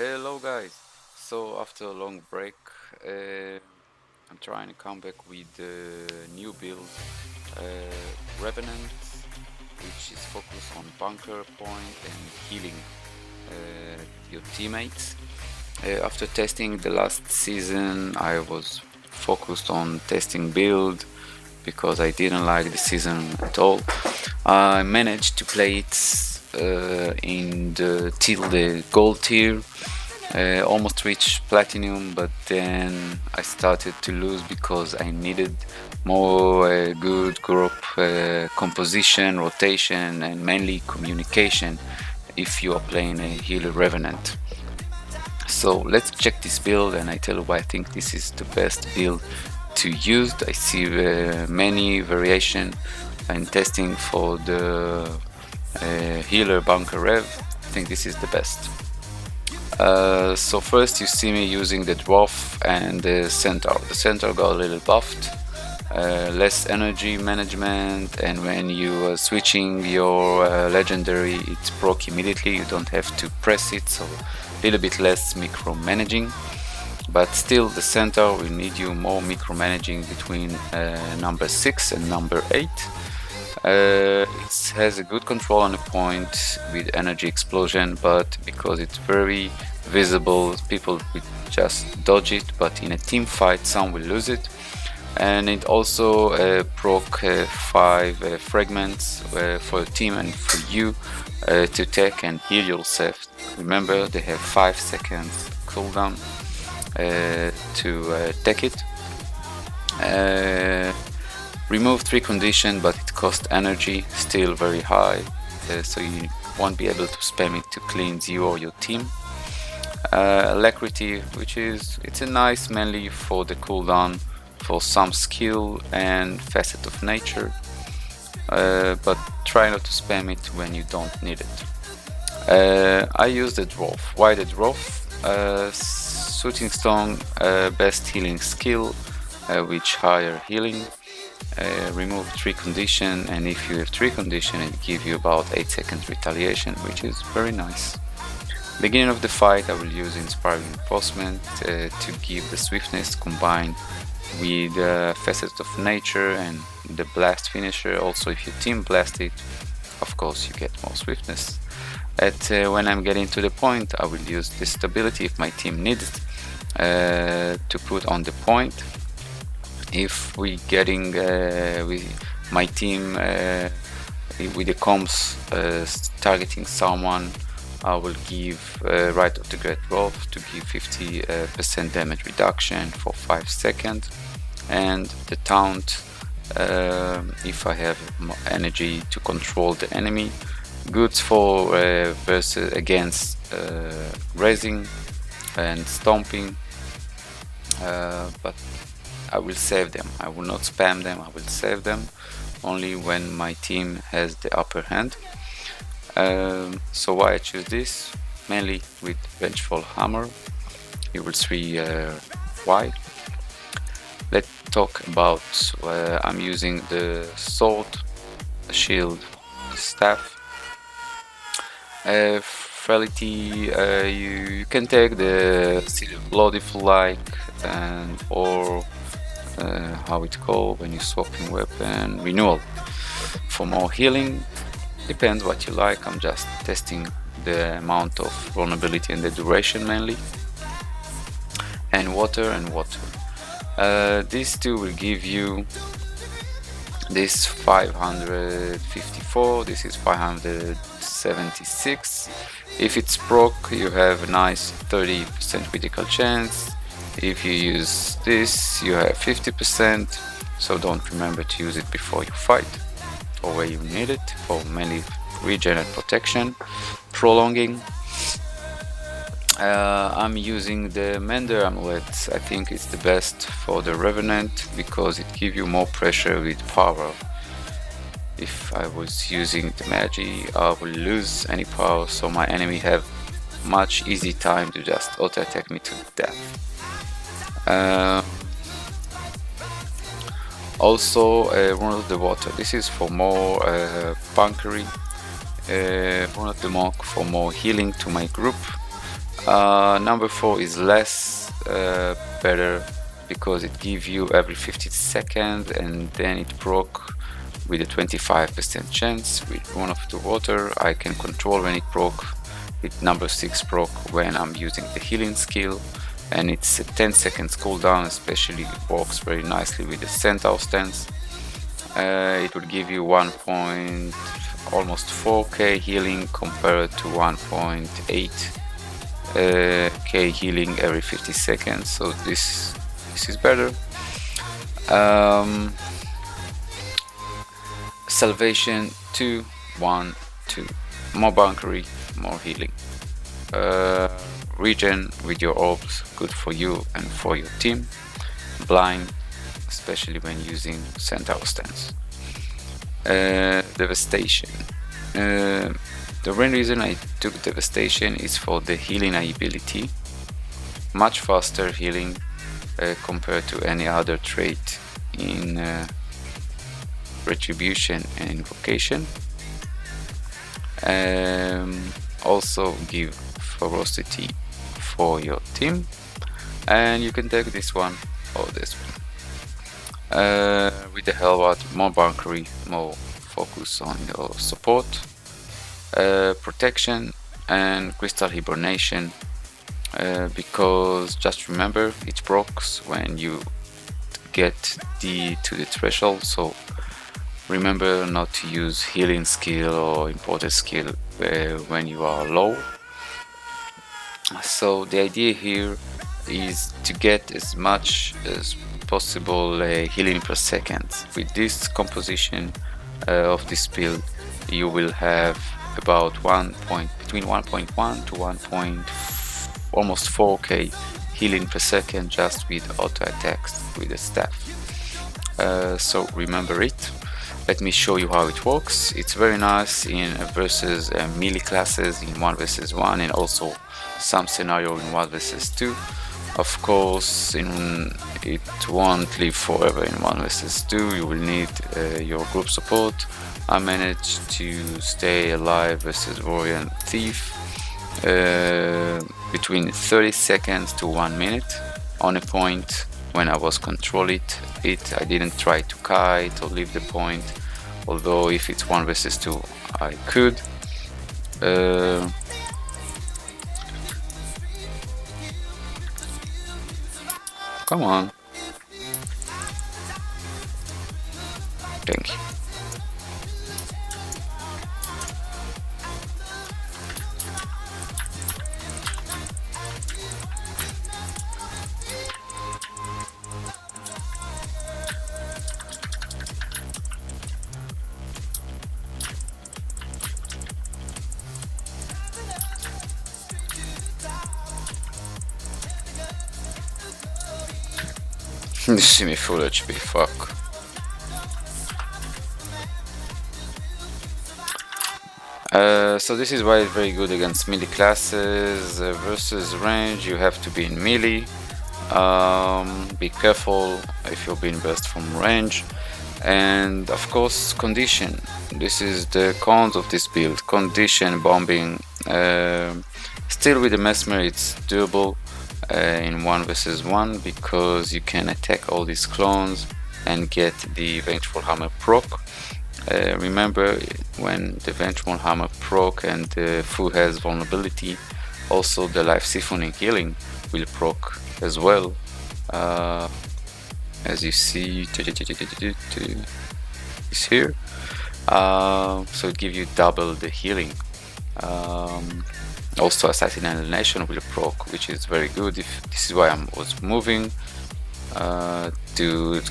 Hello guys. So after a long break, I'm trying to come back with the new build, Revenant, which is focused on bunker point and healing your teammates. After testing the last season, I was focused on testing build because I didn't like the season at all. I managed to play it in the till the gold tier. Almost reached platinum, but then I started to lose because I needed more good group composition, rotation, and mainly communication if you are playing a healer revenant. So let's check this build and I tell you why I think this is the best build to use. I see many variation in testing for the healer bunker rev. I think this is the best. So first you see me using the dwarf and the centaur. The centaur got a little buffed, less energy management, and when you are switching your legendary, it's proc immediately. You don't have to press it, so a little bit less micromanaging. But still, the centaur will need you more micromanaging between number 6 and number 8. It has a good control on the point with energy explosion, but because it's very visible, people will just dodge it, but in a team fight some will lose it. And it also proc 5 fragments for a team and for you to take and heal yourself. Remember, they have 5 seconds cooldown to take it. Remove 3 condition, but it costs energy, still very high, so you won't be able to spam it to cleanse you or your team. Alacrity, which is, it's a nice mainly for the cooldown, for some skill and facet of nature, but try not to spam it when you don't need it. I use the dwarf. Why the dwarf? Shooting stone, best healing skill, which higher healing. Remove 3 condition, and if you have 3 condition it gives you about 8 seconds retaliation, which is very nice. Beginning of the fight I will use inspiring reinforcement to give the swiftness combined with facet of nature and the blast finisher. Also if your team blast it, of course you get more swiftness. When I'm getting to the point I will use the stability if my team needs to put on the point. If we getting with my team with the comms targeting someone, I will give right of the great wolf to give 50% damage reduction for 5 seconds, and the taunt if I have energy to control the enemy. Goods for versus against raising and stomping, but I will save them. I will not spam them, I will save them only when my team has the upper hand. So why I choose this? Mainly with Vengeful Hammer. You will see why. Let's talk about I'm using the sword, the shield, the staff. Frailty, you can take the Seal of Blood if you like, and or how it's called when you swap in weapon, renewal for more healing. Depends what you like. I'm just testing the amount of vulnerability and the duration mainly. And water. These two will give you this 554, this is 576. If it's proc you have a nice 30% critical chance. If you use this you have 50%, so don't remember to use it before you fight or where you need it, for mainly regen and protection. Prolonging, I'm using the Mender Amulet. I think it's the best for the Revenant because it gives you more pressure with power. If I was using the Magi I will lose any power, so my enemy have much easy time to just auto attack me to death. Also Rune of the Water, this is for more bunkery. Rune of the Monk for more healing to my group. Number 4 is less better because it gives you every 50 seconds, and then it broke with a 25% chance. With one of the water I can control when it broke. With number 6 broke when I'm using the healing skill, and it's a 10 seconds cooldown, especially works very nicely with the centaur stance. It would give you almost 4k healing compared to 1.8 k healing every 50 seconds, so this is better. Salvation 2, 1, 2. More bunkery, more healing. Regen with your orbs, good for you and for your team. Blind, especially when using centaur stance. Devastation. The main reason I took Devastation is for the healing ability. Much faster healing compared to any other trait in Retribution and Invocation. Also give ferocity for your team, and you can take this one or this one. With the Hellbat, more bunkery, more focus on your support. Protection and Crystal Hibernation, because just remember it procs when you get to the threshold, so remember not to use healing skill or imported skill when you are low. So the idea here is to get as much as possible healing per second. With this composition of this build, you will have about between 1.1 to 1. Almost 4k healing per second just with auto attacks with the staff. So remember it. Let me show you how it works. It's very nice in versus melee classes in 1 versus 1, and also some scenario in 1 versus 2. Of course, it won't live forever in 1 versus 2. You will need your group support. I managed to stay alive versus Warrior and Thief between 30 seconds to 1 minute on a point. When I was controlling it, I didn't try to kite or leave the point, although if it's 1 versus 2 I could. Come on. Thank you. You see me full HP, fuck. So this is why it's very good against melee classes. Versus range, you have to be in melee. Be careful if you're being burst from range. And of course, condition. This is the cons of this build. Condition, bombing. Still with the mesmer, it's doable in 1 versus 1 because you can attack all these clones and get the Vengeful Hammer proc. Remember, when the Vengeful Hammer proc and the Fu has vulnerability, also the Life Siphoning Healing will proc as well. As you see, is here. So it gives you double the healing. Also, Assassin Alienation will proc, which is very good. This is why I was moving to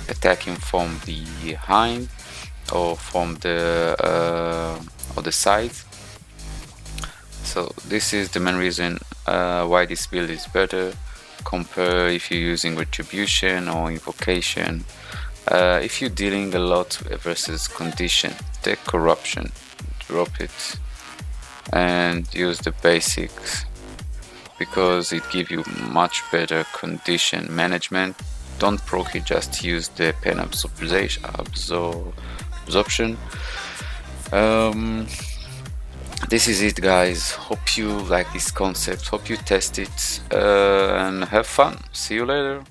attack him from behind or from the side. So this is the main reason why this build is better compare if you're using Retribution or Invocation. If you're dealing a lot versus condition, take Corruption, drop it, and use the basics because it gives you much better condition management. Don't proc it, just use the pen absorption. this is it, guys. Hope you like this concept, hope you test it, and have fun. See you later.